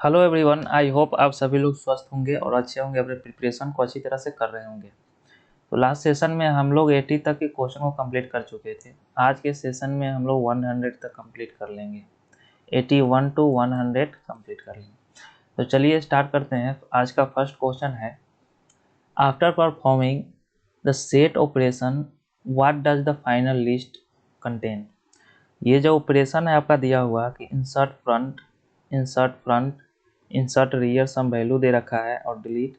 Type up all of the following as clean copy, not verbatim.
Hello everyone, I hope आप सभी लोग स्वस्थ होंगे और अच्छे होंगे, अपने प्रिपरेशन को अच्छी तरह से कर रहे होंगे। तो लास्ट सेशन में हम लोग 80 तक के क्वेश्चन को कंप्लीट कर चुके थे। आज के सेशन में हम लोग 100 तक कंप्लीट कर लेंगे। 81 टू 100 कंप्लीट कर लेंगे। तो चलिए स्टार्ट करते हैं। आज का फर्स्ट क्वेश्चन है, after performing the set operation what does the final list contain. ये जो ऑपरेशन है आपका दिया हुआ कि insert front, insert rear some value दे रखा है और डिलीट,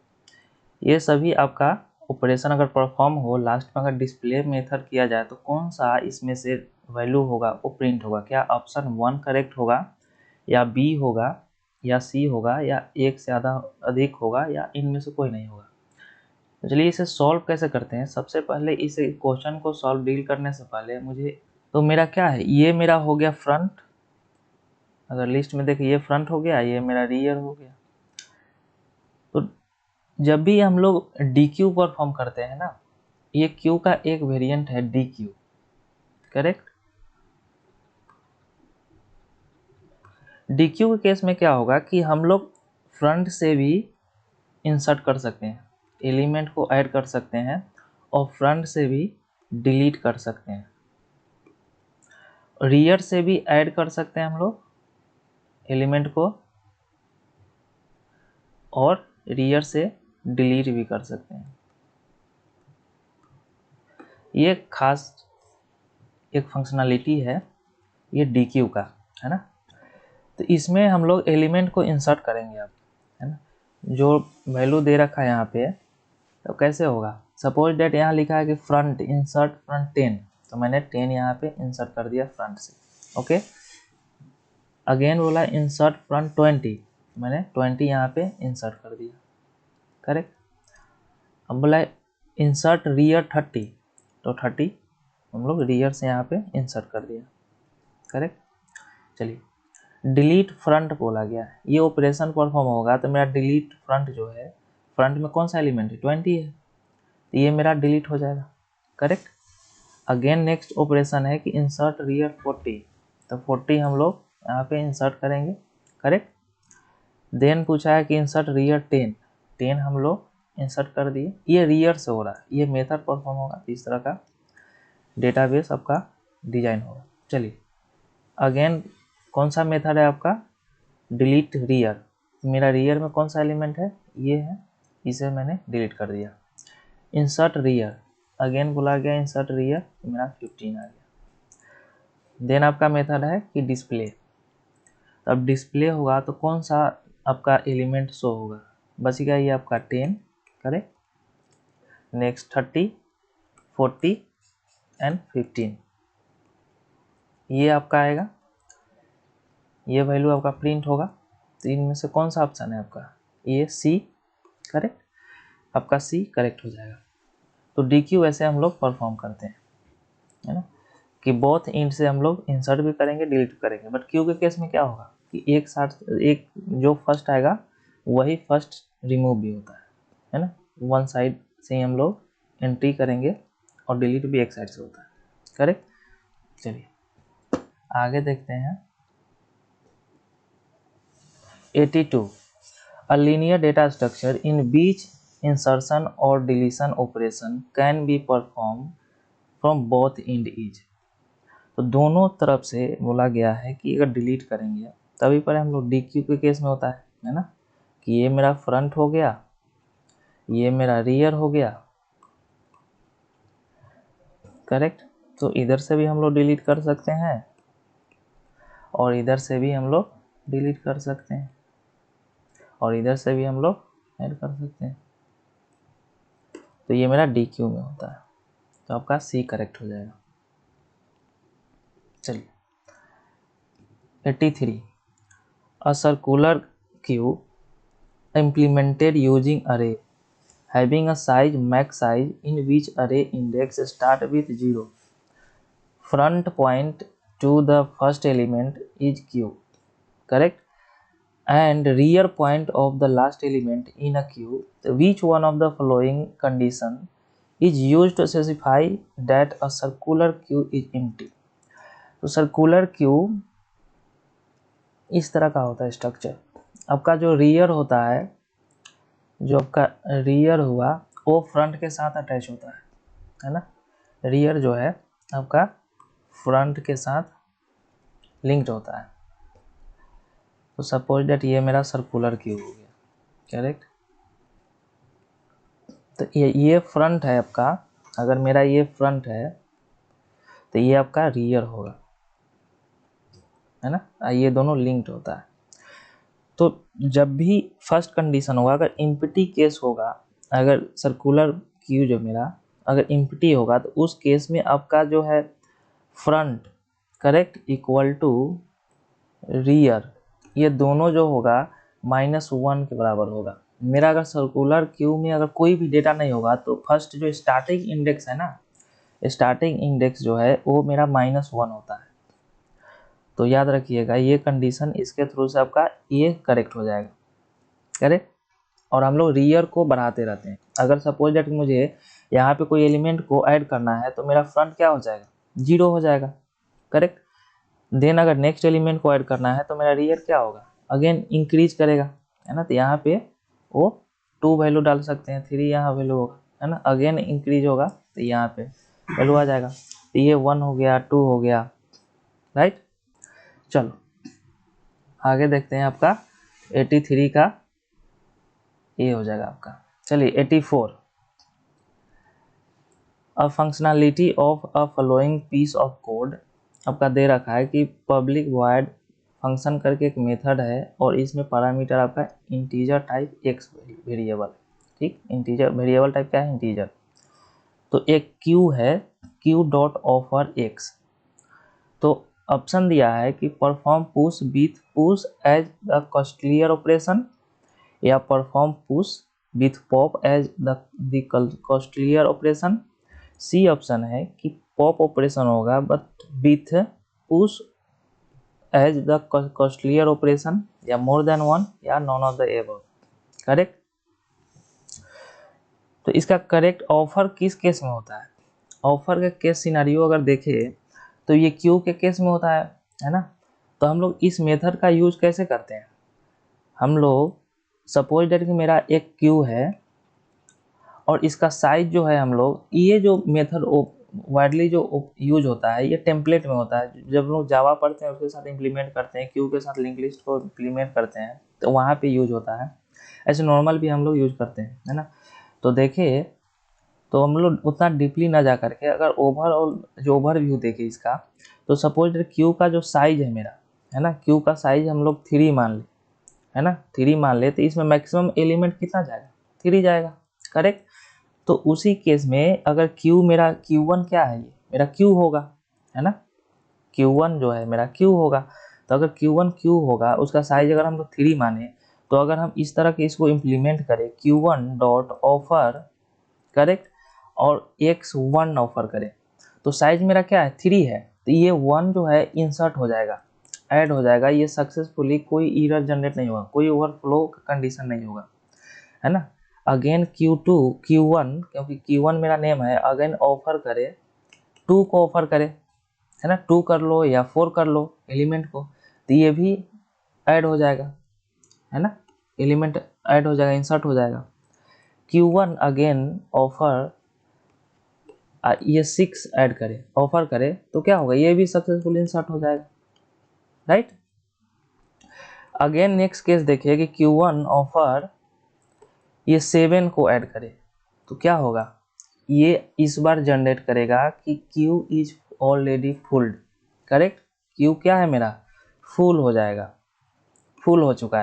ये सभी आपका ऑपरेशन अगर परफॉर्म हो, लास्ट में अगर डिस्प्ले मेथड किया जाए तो कौन सा इसमें से वैल्यू होगा वो प्रिंट होगा। क्या ऑप्शन 1 करेक्ट होगा, या बी होगा, या सी होगा, या एक से ज़्यादा अधिक होगा, या इनमें से कोई नहीं होगा। तो चलिए इसे सॉल्व कैसे करते हैं। सबसे पहले इस क्वेश्चन को सॉल्व डील करने से पहले मुझे, तो मेरा क्या है, ये मेरा हो गया फ्रंट। अगर लिस्ट में देखिए ये फ्रंट हो गया, ये मेरा रियर हो गया। तो जब भी हम लोग डी क्यू परफॉर्म करते हैं ना, ये क्यू का एक वेरिएंट है D Q, correct. D Q के केस में क्या होगा कि हम लोग फ्रंट से भी इंसर्ट कर सकते हैं, एलिमेंट को ऐड कर सकते हैं, और फ्रंट से भी डिलीट कर सकते हैं। रियर से भी ऐड कर सकते हैं हम लोग एलिमेंट को, और रियर से डिलीट भी कर सकते हैं। ये खास एक फंक्शनलिटी है ये डी क्यू का, है ना। तो इसमें हम लोग एलिमेंट को इंसर्ट करेंगे अब, है ना। जो वैल्यू दे रखा है यहाँ पे, तो कैसे होगा। सपोज डेट यहाँ लिखा है कि फ्रंट इंसर्ट फ्रंट 10, तो मैंने 10 यहाँ पे इंसर्ट कर दिया फ्रंट से, ओके। अगेन बोला इंसर्ट फ्रंट 20, मैंने 20 यहाँ पे इंसर्ट कर दिया, करेक्ट। अब बोला इंसर्ट रियर 30, तो 30 हम लोग रियर से यहाँ पे इंसर्ट कर दिया, करेक्ट। चलिए डिलीट फ्रंट बोला गया है, ये ऑपरेशन परफॉर्म होगा तो मेरा डिलीट फ्रंट जो है, फ्रंट में कौन सा एलिमेंट है 20 है, तो ये मेरा डिलीट हो जाएगा, करेक्ट। अगेन नेक्स्ट ऑपरेशन है कि इंसर्ट रियर 40, तो 40 हम लोग यहाँ पे इंसर्ट करेंगे, करेक्ट। देन पूछा है कि इंसर्ट रियर 10, 10 हम लोग इंसर्ट कर दिए। ये रियर से हो रहा है, ये मेथड परफॉर्म होगा, तो इस तरह का डेटाबेस आपका डिजाइन होगा। चलिए अगेन कौन सा मेथड है आपका, डिलीट रियर। मेरा रियर में कौन सा एलिमेंट है, ये है, इसे मैंने डिलीट कर दिया। इंसर्ट रियर, अगेन बोला गया इंसर्ट रियर, तो मेरा 15 आ गया। देन आपका मेथड है कि डिस्प्ले, अब डिस्प्ले होगा तो कौन सा आपका एलिमेंट शो होगा, बचेगा ये आपका 10, करेक्ट। नेक्स्ट 30, 40 एंड 15, ये आपका आएगा, ये वैल्यू आपका प्रिंट होगा। तो इनमें से कौन सा ऑप्शन है आपका, ये सी, करेक्ट। आपका सी करेक्ट हो जाएगा। तो डी क्यू ऐसे हम लोग परफॉर्म करते हैं, है ना, कि बोथ एंड से हम लोग इंसर्ट भी करेंगे डिलीट भी करेंगे। बट क्यू के केस में क्या होगा कि एक साथ एक जो फर्स्ट आएगा वही फर्स्ट रिमूव भी होता है ना। वन साइड से ही हम लोग एंट्री करेंगे और डिलीट भी एक साइड से होता है, करेक्ट। चलिए आगे देखते हैं। 82, a linear data structure in which insertion or deletion operation can be performed from both end is। तो दोनों तरफ से बोला गया है कि अगर डिलीट करेंगे तभी पर हम लोग डी क्यू के केस में होता है ना, कि ये मेरा फ्रंट हो गया, ये मेरा रियर हो गया, करेक्ट। तो इधर से भी हम लोग डिलीट कर सकते हैं और इधर से भी हम लोग डिलीट कर सकते हैं और इधर से भी हम लोग ऐड कर सकते हैं। तो ये मेरा डी क्यू में होता है, तो आपका सी करेक्ट हो जाएगा। चलिए 83, a circular queue implemented using array having a size max size in which array index start with 0, front point to the first element is q, correct, and rear point of the last element in a queue. Which one of the following condition is used to specify that a circular queue is empty। तो circular queue इस तरह का होता है structure, आपका जो rear होता है, जो आपका रियर हुआ वो फ्रंट के साथ अटैच होता है ना। रियर जो है आपका फ्रंट के साथ लिंक्ड होता है। तो सपोज दैट ये मेरा सर्कुलर क्यूब हो गया, करेक्ट। तो ये फ्रंट है आपका, अगर मेरा ये फ्रंट है तो ये आपका रियर होगा, है ना। ये दोनों लिंक्ड होता है। तो जब भी फर्स्ट कंडीशन होगा, अगर इम्पटी केस होगा, अगर सर्कुलर क्यू जो मेरा अगर इम्पटी होगा तो उस केस में आपका जो है front correct equal to rear, ये दोनों जो होगा -1 के बराबर होगा। मेरा अगर सर्कुलर क्यू में अगर कोई भी डेटा नहीं होगा तो फर्स्ट जो स्टार्टिंग इंडेक्स है ना, स्टार्टिंग इंडेक्स जो है वो मेरा -1 होता है। तो याद रखिएगा ये कंडीशन, इसके थ्रू से आपका ये करेक्ट हो जाएगा, करेक्ट। और हम लोग रियर को बढ़ाते रहते हैं। अगर सपोज दैट मुझे यहाँ पे कोई एलिमेंट को ऐड करना है तो मेरा फ्रंट क्या हो जाएगा, 0 हो जाएगा, करेक्ट। देन अगर नेक्स्ट एलिमेंट को ऐड करना है तो मेरा रियर क्या होगा, अगेन इंक्रीज करेगा, है ना। तो यहाँ पे वो 2 वैल्यू डाल सकते हैं, 3 यहाँ वैल्यू होगा, है ना। अगेन इंक्रीज होगा तो यहाँ पे वैल्यू आ जाएगा। तो ये 1 हो गया, 2 हो गया, राइट। चलो आगे देखते हैं। आपका 83 का ये हो जाएगा आपका। चलिए 84, a functionality of a following piece of code. आपका दे रखा है कि पब्लिक वॉइड फंक्शन करके एक मेथड है और इसमें पैरामीटर आपका इंटीजर टाइप एक्स वेरिएबल, ठीक। इंटीजर वेरिएबल टाइप क्या है, इंटीजर। तो एक क्यू है, क्यू डॉट ऑफर एक्स। तो ऑप्शन दिया है कि perform push with push as the costlier operation या perform push with pop as the costlier operation. C option है कि पॉप ऑपरेशन होगा but with push as the costlier operation, या more than one, या none of the above, correct. तो इसका correct offer किस case में होता है, ऑफर का केस सिनारियो अगर देखें तो ये क्यू के केस में होता है ना। तो हम लोग इस मेथड का यूज कैसे करते हैं, हम लोग सपोज दैट कि मेरा एक क्यू है और इसका साइज जो है, हम लोग ये जो मेथड वाइडली जो यूज होता है ये टेम्पलेट में होता है। जब लोग जावा पढ़ते हैं उसके साथ इम्प्लीमेंट करते हैं, क्यू के साथ लिंक लिस्ट को इम्प्लीमेंट करते हैं तो वहाँ पे यूज होता है। ऐसे नॉर्मल भी हम लोग यूज करते हैं, है ना। तो देखिए, तो हम लोग उतना डीपली ना जा करके अगर ओवरऑल जो ओवरव्यू देखें इसका, तो सपोज क्यू का जो साइज है मेरा, है ना, क्यू का साइज हम लोग 3 मान ले, है ना, 3 मान ले, तो इसमें मैक्सिमम एलिमेंट कितना जाएगा, 3 जाएगा, करेक्ट। तो उसी केस में अगर Q मेरा Q1 क्या है, ये मेरा Q होगा, है ना। Q1 जो है मेरा Q होगा। तो अगर Q1 Q होगा, उसका साइज अगर हम लोग 3 माने, तो अगर हम इस तरह के इसको इम्प्लीमेंट करें Q1 डॉट ऑफर, करेक्ट, और X1 ऑफर करें, तो साइज मेरा क्या है, 3 है। तो ये 1 जो है इंसर्ट हो जाएगा, ऐड हो जाएगा, ये सक्सेसफुली कोई एरर जनरेट नहीं होगा, कोई ओवरफ्लो कंडीशन नहीं होगा, है ना। अगेन Q2 Q1, क्योंकि Q1 मेरा नेम है, अगेन ऑफर करे 2 को ऑफर करे, है ना, 2 कर लो या 4 कर लो एलिमेंट को, तो ये भी ऐड हो जाएगा, है ना, एलिमेंट ऐड हो जाएगा, इंसर्ट हो जाएगा। Q1 अगेन ऑफर ये 6 ऐड करे, ऑफर करे, तो क्या होगा, ये भी सक्सेसफुल इंसर्ट हो जाएगा, राइट। अगेन नेक्स्ट केस देखिए कि Q1 ऑफर ये 7 को ऐड करे, तो क्या होगा, ये इस बार जनरेट करेगा कि Q is already fulled, correct. Q क्या है मेरा, फुल हो जाएगा, फुल हो चुका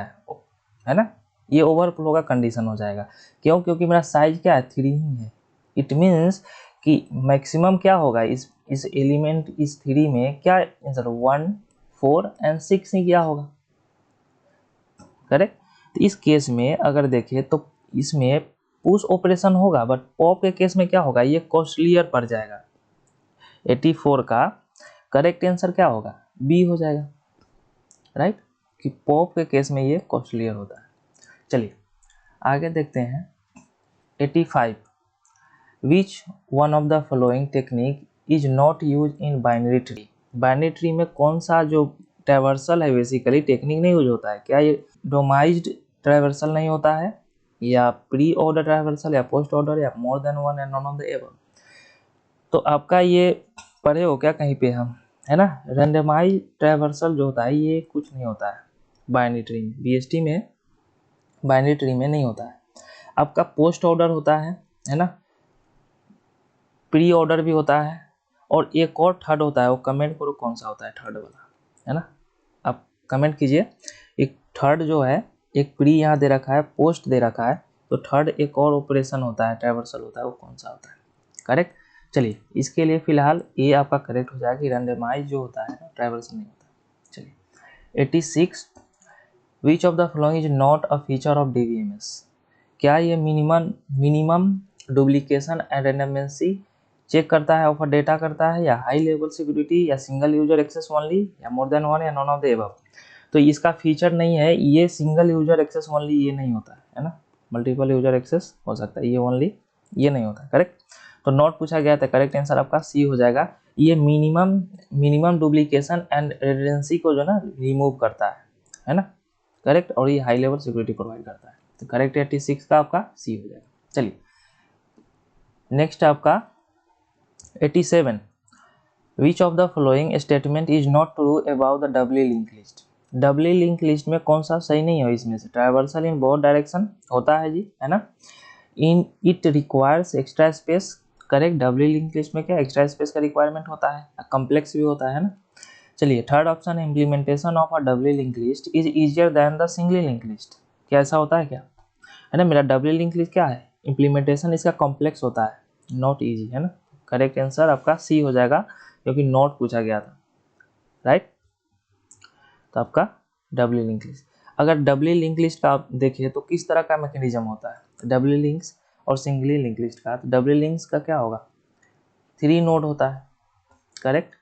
है ना। ये ओवरफ्लो का कंडीशन हो जाएगा, क्यों, क्योंकि मेरा साइज क्या है, 3 ही है। इट मीन्स कि मैक्सिमम क्या होगा, इस एलिमेंट इस 3 में क्या आंसर, 1 4 एंड 6 ही क्या होगा, करेक्ट। तो इस केस में अगर देखें तो इसमें पुश ऑपरेशन होगा, बट पॉप के केस में क्या होगा, ये कॉस्टलियर पड़ जाएगा। 84 का करेक्ट आंसर क्या होगा, बी हो जाएगा, राइट, कि पॉप के केस में ये कॉस्टलियर होता है। चलिए आगे देखते हैं। 85, which one of the following technique is not use in binary tree. Binary tree में कौन सा जो ट्रैवर्सल है बेसिकली, टेक्निक नहीं यूज होता है। क्या ये डोमाइज्ड ट्रैवर्सल नहीं होता है, या प्री ऑर्डर ट्रैवर्सल, या पोस्ट ऑर्डर, या मोर देन वन, या नॉन ऑफ द एबव। तो आपका ये पढ़े हो क्या कहीं पे हम, है ना। रैंडमाइज ट्रैवर्सल जो होता है ये कुछ नहीं होता है बाइनरी ट्री में, बीएसटी में बाइनरी ट्री में नहीं होता है। आपका पोस्ट ऑर्डर होता है ना, प्री ऑर्डर भी होता है, और एक और थर्ड होता है, वो कमेंट करो कौन सा होता है थर्ड वाला, है ना। आप कमेंट कीजिए। एक थर्ड जो है, एक प्री यहाँ दे रखा है, पोस्ट दे रखा है, तो थर्ड एक और ऑपरेशन होता है, ट्रैवर्सल होता है, वो कौन सा होता है। करेक्ट। चलिए इसके लिए फिलहाल ये आपका करेक्ट हो जाएगा कि रैंडमाइज जो होता है ना ट्रैवर्सल नहीं होता। चलिए 86, विच of the following is not a feature of DBMS. क्या ये मिनिमम डुप्लीकेशन एंड रेंडमेंसी चेक करता है, ऑफर डेटा करता है, या हाई लेवल सिक्योरिटी, या सिंगल यूजर एक्सेस ओनली, या मोर देन वन, या नॉन ऑफ द एबव। तो इसका फीचर नहीं है, ये सिंगल यूजर एक्सेस ओनली ये नहीं होता है ना। मल्टीपल यूजर एक्सेस हो सकता है, ये ओनली ये नहीं होता। करेक्ट। तो नॉट पूछा गया था, करेक्ट आंसर आपका सी हो जाएगा। ये मिनिमम डुप्लीकेशन एंड रिडंडेंसी को जो ना रिमूव करता है ना। करेक्ट। और ये हाई लेवल सिक्योरिटी प्रोवाइड करता है। तो करेक्ट 86 का आपका सी हो जाएगा। चलिए नेक्स्ट आपका 87, which of the following statement is not true about the doubly link list. Doubly link list में कौन सा सही नहीं है इसमें से। ट्रैवर्सल इन बोथ डायरेक्शन होता है जी, है ना। In it requires extra space. Correct. Doubly link list में क्या एक्स्ट्रा स्पेस का रिक्वायरमेंट होता है, कम्प्लेक्स भी होता है ना। चलिए third option, implementation of a doubly link list is easier than the singly link list. क्या ऐसा होता है क्या, है ना। मेरा डबली लिंक लिस्ट क्या है, इम्प्लीमेंटेशन इसका कॉम्प्लेक्स होता है, नॉट इजी, है ना। करेक्ट आंसर आपका सी हो जाएगा, क्योंकि नॉट पूछा गया था। राइट। तो आपका डबली लिंक लिस्ट, अगर डबली लिंक लिस्ट का आप देखिए तो किस तरह का मैकेनिज्म होता है डबली लिंक्स और सिंगली लिंक लिस्ट का। तो डबली लिंक्स का क्या होगा, 3 नोड होता है। करेक्ट।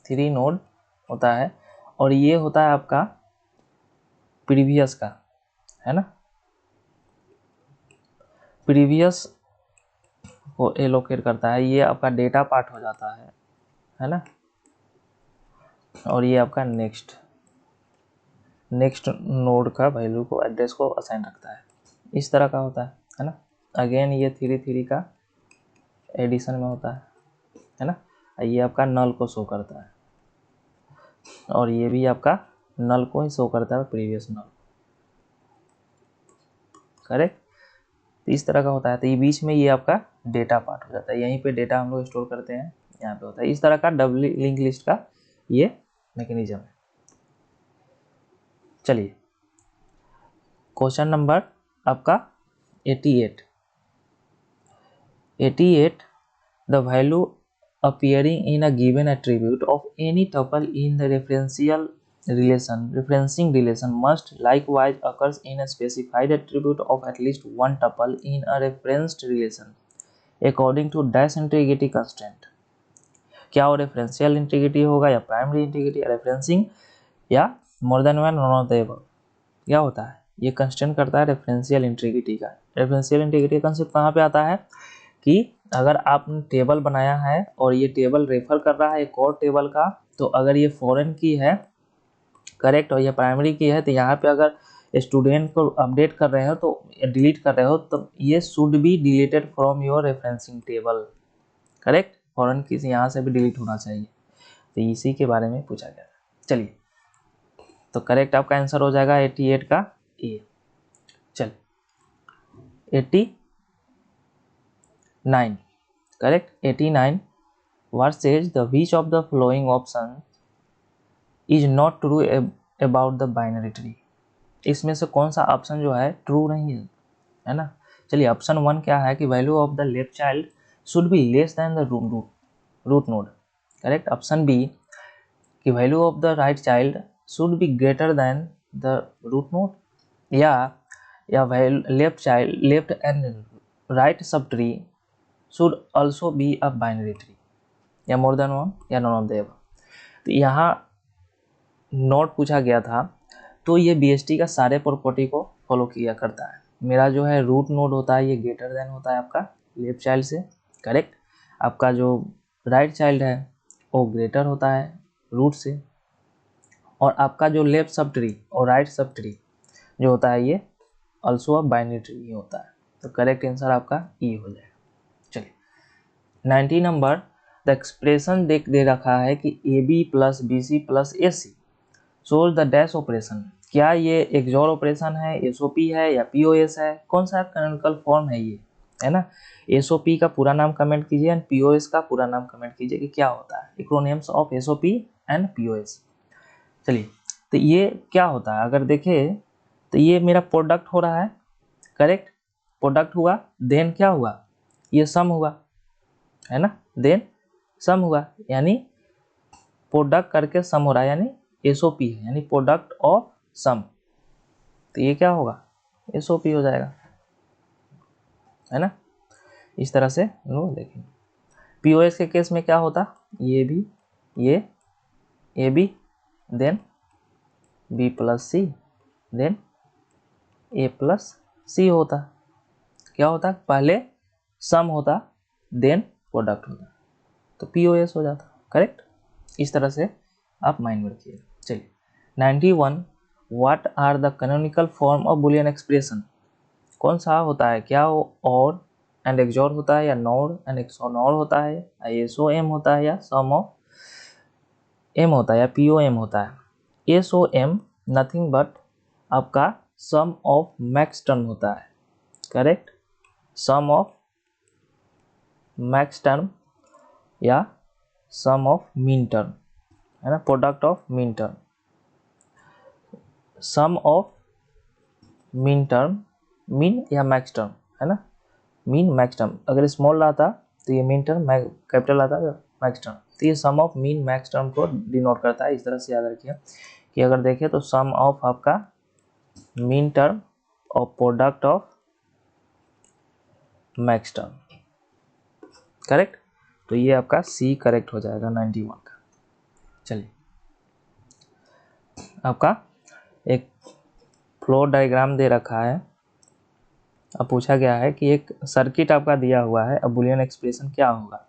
3 नोड होता है, और ये होता है आपका प्रीवियस का, है ना। प्रीवियस को एलोकेट करता है, ये आपका डेटा पार्ट हो जाता है ना। और ये आपका नेक्स्ट नोड का वैल्यू को, एड्रेस को असाइन रखता है। इस तरह का होता है ना। अगेन ये 3 का एडिशन में होता है ना। ये आपका नल को शो करता है, और ये भी आपका नल को ही शो करता है, प्रीवियस नल। करेक्ट। तो इस तरह का होता है। तो ये बीच में ये आपका डेटा पार्ट हो जाता है, यहीं पे डेटा हम लोग स्टोर करते हैं, यहाँ पे होता है। इस तरह का डबल लिंक लिस्ट का ये मैकेनिज्म है। चलिए क्वेश्चन नंबर आपका 88, the value appearing in a given attribute of any tuple in the referencing relation must likewise occurs in a specified attribute of at least one tuple in a referenced relation according to dash integrity constraint। क्या वो referential integrity होगा, या primary integrity, या referencing, या more than one, non of the above. क्या होता है, ये कंस्टेंट करता है रेफरेंशियल इंटीग्रिटी का। रेफरेंशियल इंटीग्रिटी कंसेप्ट कहाँ पे आता है कि अगर आपने टेबल बनाया है और ये टेबल रेफर कर रहा है एक और टेबल का, तो अगर ये फॉरेन की है, करेक्ट, और ये प्राइमरी की है, तो यहाँ पे अगर स्टूडेंट को अपडेट कर रहे हो तो डिलीट कर रहे हो, तो ये should be deleted from your referencing table. Correct. Foreign की से यहाँ से भी डिलीट होना चाहिए। तो इसी के बारे में पूछा गया। चलिए तो करेक्ट आपका आंसर हो जाएगा 88 का ए। चल 89, correct 89, what says the which of the following option is not true about the binary tree। इसमें से कौन सा ऑप्शन जो है ट्रू नहीं है ना। चलिए ऑप्शन 1 क्या है कि value of the left child should be less than the root node. Correct. Option B कि value of the right child should be greater than the root node, या left and right sub tree should also be a binary tree, या more than one, या none of the above. तो यहाँ note पूछा गया था, तो ये बीएसटी का सारे प्रॉपर्टी को फॉलो किया करता है। मेरा जो है रूट नोड होता है, ये ग्रेटर देन होता है आपका लेफ्ट चाइल्ड से। करेक्ट। आपका जो राइट चाइल्ड है वो ग्रेटर होता है रूट से। और आपका जो लेफ्ट सब ट्री और राइट सब ट्री जो होता है ये ऑल्सो अ बाइनरी ट्री ही होता है। तो करेक्ट आंसर आपका ई हो जाएगा। चलिए 90 नंबर, द एक्सप्रेशन दे रखा है कि A B plus B C plus A C solve the dash operation. क्या ये एक्सोर ऑपरेशन है, एसओपी है या पीओएस है? कौन सा कैनोनिकल फॉर्म है ये, है ना? एसओपी का पूरा नाम कमेंट कीजिए एंड पीओएस का पूरा नाम कमेंट कीजिए कि क्या होता है, acronyms of SOP and POS. चलिए तो ये क्या होता है, अगर देखें तो ये मेरा प्रोडक्ट हो रहा है, करेक्ट? प्रोडक्ट हुआ, देन क्या हुआ, ये सम हुआ, है ना? देन सम हुआ, यानी प्रोडक्ट करके सम हो रहा है, यानी एसओपी है, यानी प्रोडक्ट ऑफ सम। तो ये क्या होगा, एसओपी हो जाएगा, है ना? इस तरह से हम लोग देखेंगे। पीओएस के केस में क्या होता, ये भी ये A B then B plus C then A plus C होता। क्या होता, पहले सम होता देन प्रोडक्ट होता, तो पीओएस हो जाता, करेक्ट? इस तरह से आप माइंड में रखिए। चलिए 91, what are the canonical form of Boolean expression? कौन सा होता है, क्या वो और एंड एक्सोर होता है या नॉर एंड एक्सोनॉर होता है या एसओ एम होता है या सम ऑफ एम होता है या पीओ एम होता है? एसओ एम नथिंग बट आपका सम ऑफ मैक्स टर्म होता है, correct? Sum of max term या सम ऑफ मीन टर्म, है ना? Product of min term, sum of min term, min या मैक्स टर्म, है ना? मीन मैक्स टर्म, अगर स्मॉल आता तो ये मीन टर्म, कैपिटल आता है मैक्स टर्म, तो ये सम ऑफ मीन मैक्स टर्म को डिनोट करता है। इस तरह से याद रखिए कि अगर देखें तो सम ऑफ आपका मीन टर्म और product of max term, correct? तो ये आपका सी करेक्ट हो जाएगा 91 का। चलिए आपका एक फ्लो डायग्राम दे रखा है, अब पूछा गया है कि एक सर्किट आपका दिया हुआ है, अब बुलियन एक्सप्रेशन क्या होगा।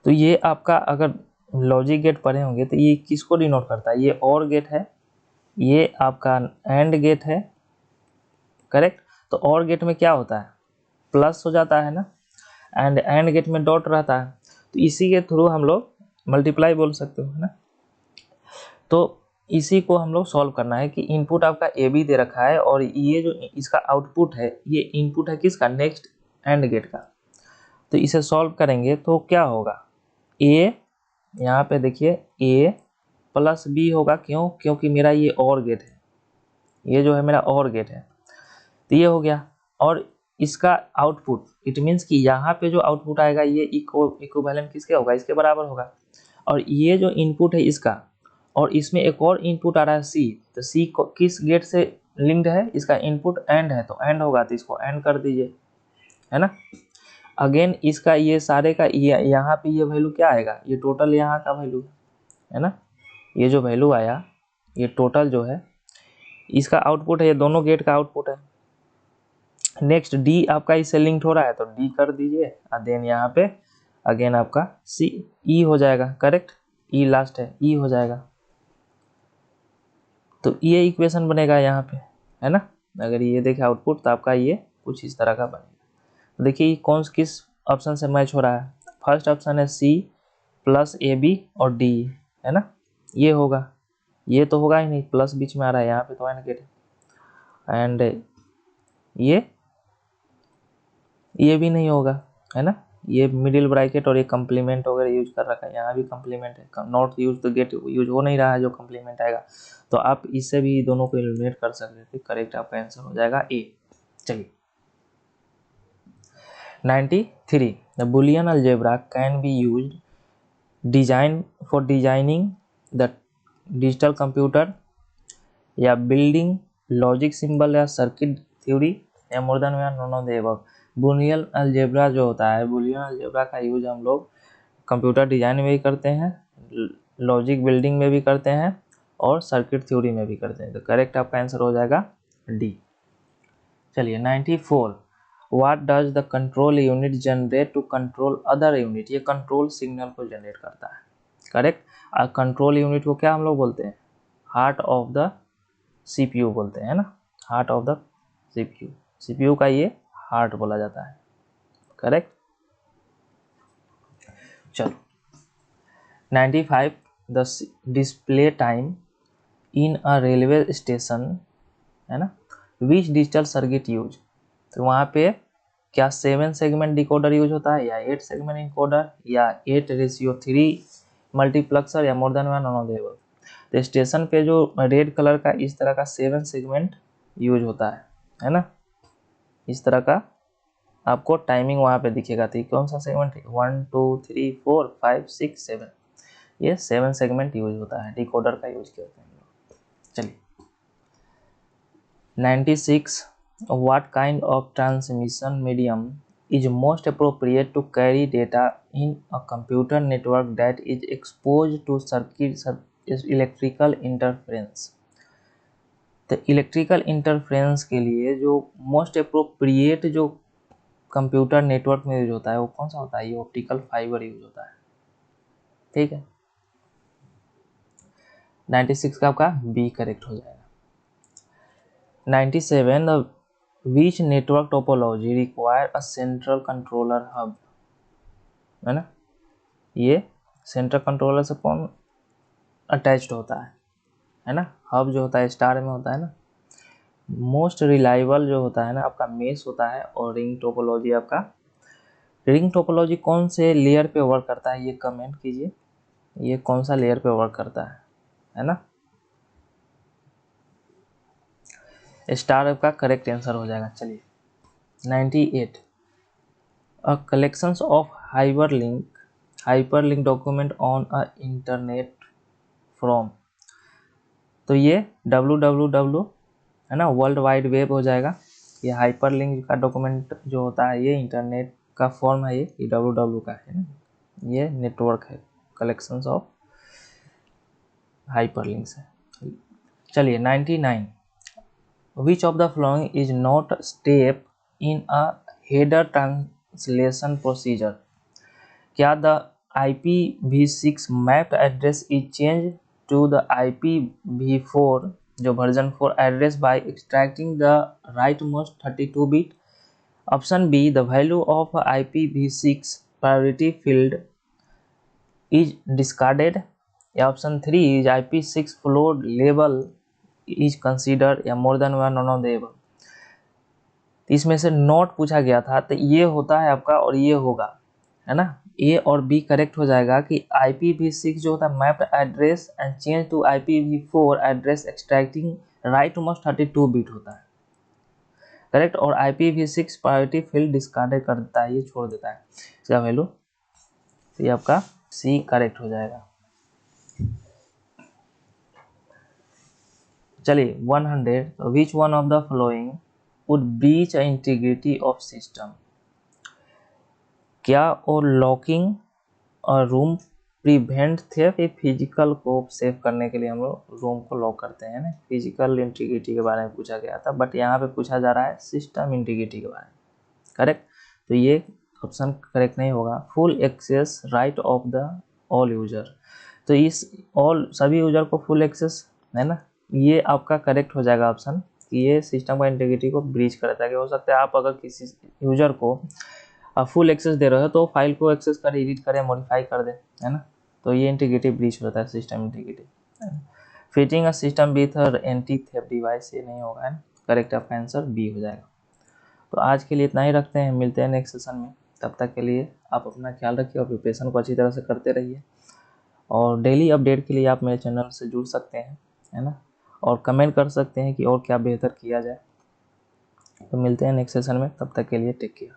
तो ये आपका अगर लॉजिक गेट पढ़े होंगे तो ये किसको डिनोट करता है, ये और गेट है, ये आपका एंड गेट है, करेक्ट? तो और गेट में क्या होता है, प्लस हो जाता है ना, एंड गेट में डॉट रहता है, तो इसी के थ्रू हम लोग मल्टीप्लाई बोल सकते हो, है ना? तो इसी को हम लोग सॉल्व करना है कि इनपुट आपका ए बी दे रखा है और ये जो इसका आउटपुट है ये इनपुट है किसका, नेक्स्ट एंड गेट का। तो इसे सॉल्व करेंगे तो क्या होगा, ए यहाँ पे देखिए ए प्लस बी होगा, क्यों, क्योंकि मेरा ये और गेट है, ये जो है मेरा और गेट है, तो ये हो गया। और इसका आउटपुट, इट मीन्स कि यहाँ पे जो आउटपुट आएगा ये इक्विवेलेंट किसके होगा, इसके बराबर होगा। और ये जो इनपुट है इसका, और इसमें एक और इनपुट आ रहा है सी, तो सी को किस गेट से लिंक्ड है, इसका इनपुट एंड है तो एंड होगा, तो इसको एंड कर दीजिए, है ना? अगेन इसका ये सारे का यहाँ पे ये वैल्यू क्या आएगा, ये टोटल यहाँ का वैल्यू है ना, ये जो वैल्यू आया ये टोटल जो है इसका आउटपुट है, ये दोनों गेट का आउटपुट है। नेक्स्ट डी आपका इससे लिंक्ड हो रहा है तो डी कर दीजिए, और देन यहाँ पे अगेन आपका सी ई हो जाएगा, करेक्ट? ई लास्ट है, ई हो जाएगा, तो ये इक्वेशन बनेगा यहाँ पे, है ना? अगर ये देखे आउटपुट तो आपका ये कुछ इस तरह का बनेगा। देखिए कौन किस ऑप्शन से मैच हो रहा है, फर्स्ट ऑप्शन है सी प्लस ए बी और डी, है ना? ये होगा, ये तो होगा ही नहीं, प्लस बीच में आ रहा है यहाँ पे तो एंड गेट है, एंड ये भी नहीं होगा, है ना? ये मिडिल ब्रैकेट और ये कम्प्लीमेंट वगैरह यूज कर रखा है, यहाँ भी कम्प्लीमेंट है, नॉट यूज तो गेट यूज हो नहीं रहा है जो कम्प्लीमेंट आएगा, तो आप इससे भी दोनों को एलिमिनेट कर सकते थे, करेक्ट आपका आंसर हो जाएगा ए। चलिए 93, the Boolean algebra can be use design for designing the digital computer या बिल्डिंग लॉजिक सिंबल या सर्किट थ्योरी या more than one non of the above. Boolean algebra जो होता है, बुलियन अलजेब्रा का यूज हम लोग कंप्यूटर डिजाइन में भी करते हैं, लॉजिक बिल्डिंग में भी करते हैं और सर्किट थ्योरी में भी करते हैं, तो करेक्ट आपका आंसर हो जाएगा डी। चलिए 94, what does the control unit generate to control other unit? ये कंट्रोल सिग्नल को जनरेट करता है, करेक्ट। कंट्रोल यूनिट को क्या हम लोग बोलते हैं, हार्ट ऑफ द सीपीयू बोलते हैं, है ना, heart of the CPU, CPU का ये हार्ट बोला जाता है, करेक्ट। चलो 95 the display time in a railway station, है ना, विच डिजिटल सर्किट यूज, तो वहाँ पे क्या 7 सेगमेंट डिकोडर यूज होता है या 8 सेगमेंट इनकोडर या 8:3 मल्टीप्लेक्सर या more than one of the above. तो स्टेशन पे जो रेड कलर का इस तरह का 7 सेगमेंट यूज होता है ना, इस तरह का आपको टाइमिंग वहाँ पे दिखेगा। तो कौन सा सेगमेंट है, 1 2 3 4 5 6 7, ये 7 सेगमेंट यूज होता है, डिकोडर का यूज करते हैं। चलिए 96 what kind of transmission medium is most appropriate to carry data in a computer network that is exposed to electrical interference। तो इलेक्ट्रिकल इंटरफेरेंस के लिए जो मोस्ट अप्रोप्रिएट जो कंप्यूटर नेटवर्क में यूज होता है वो कौन सा होता है, ये ऑप्टिकल फाइबर यूज होता है, ठीक है। 96 का आपका बी करेक्ट हो जाएगा। 97 which network topology require a central controller hub, है ना, ये सेंट्रल कंट्रोलर से कौन अटैच्ड होता है ना, हब जो होता है स्टार में होता है ना। मोस्ट रिलायबल जो होता है ना आपका मेश होता है, और रिंग टोपोलॉजी आपका, रिंग टोपोलॉजी कौन से लेयर पे वर्क करता है ये कमेंट कीजिए, ये कौन सा लेयर पे वर्क करता है ना। स्टार का करेक्ट आंसर हो जाएगा। चलिए 98 a collections of hyperlink document on a internet from, तो ये www है ना, वर्ल्ड वाइड वेब हो जाएगा। ये हाइपरलिंक का डॉक्यूमेंट जो होता है ये इंटरनेट का फॉर्म है, ये www का है ना, ये नेटवर्क है, कलेक्शंस ऑफ हाइपरलिंक्स है। चलिए 99 Which of the following is not a step in a header translation procedure? क्या the IPv6 mapped address is changed to the IPv4 जो version 4 address by extracting the rightmost 32 bit? Option B, the value of IPv6 priority field is discarded, या option 3 is IP6 float label is consider, या more than one of the above. इसमें से note पूछा गया था, तो ये होता है आपका और ये होगा, है ना, ए और बी करेक्ट हो जाएगा कि IPv6 जो होता है mapped address and change to IPv4 address extracting right most 32 bit होता है, करेक्ट। और IPv6 प्रायोरिटी फील्ड डिस्कार्डेड कर देता है, ये छोड़ देता है इसका वैल्यू, तो ये आपका सी करेक्ट हो जाएगा। चलिए 100 which one of the following would breach a integrity of system, क्या और लॉकिंग और रूम प्रिवेंट थे, फिजिकल को सेव करने के लिए हम लोग रूम को लॉक करते हैं ना, फिजिकल इंटीग्रिटी के बारे में पूछा गया था, बट यहाँ पे पूछा जा रहा है सिस्टम इंटीग्रिटी के बारे में, करेक्ट। तो ये ऑप्शन करेक्ट नहीं होगा। Full access right of the all user, तो इस ऑल सभी यूजर को फुल एक्सेस है ना, ये आपका करेक्ट हो जाएगा ऑप्शन, कि ये सिस्टम का इंटीग्रिटी को ब्रीच करता है। कि हो सकता है आप अगर किसी यूजर को फुल एक्सेस दे रहे हो तो फाइल को एक्सेस करे, एडिट करे, मॉडिफाई कर दे, है ना, तो ये इंटीग्रिटी ब्रीच हो जाता है, system integrity. Fitting a system with anti theft device, ये नहीं होगा, है करेक्ट, आपका आंसर बी हो जाएगा। तो आज के लिए इतना ही रखते हैं, मिलते हैं नेक्स्ट सेशन में। तब तक के लिए आप अपना ख्याल रखिए और प्रिपरेशन को अच्छी तरह से करते रहिए, और डेली अपडेट के लिए आप मेरे चैनल से जुड़ सकते हैं, है ना, और कमेंट कर सकते हैं कि और क्या बेहतर किया जाए। तो मिलते हैं नेक्स्ट सेशन में, तब तक के लिए टेक केयर।